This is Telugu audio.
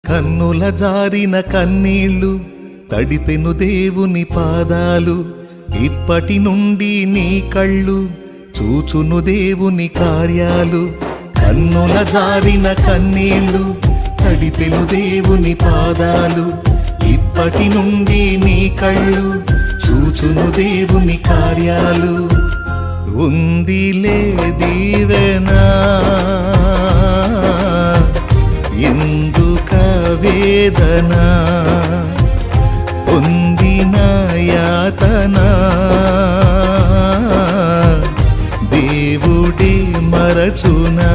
కన్నుల జారిన కన్నీళ్లు తడిపెను దేవుని పాదాలు, ఇప్పటి నుండి నీ కళ్ళు చూచును దేవుని కార్యాలు. కన్నుల జారిన కన్నీళ్లు తడిపెను దేవుని పాదాలు, ఇప్పటి నుండి నీ కళ్ళు చూచును దేవుని కార్యాలు. ఉందిలే దీవెనా ఎందుక వేదన, పొందిన యాతన దేవుడే మరచునా.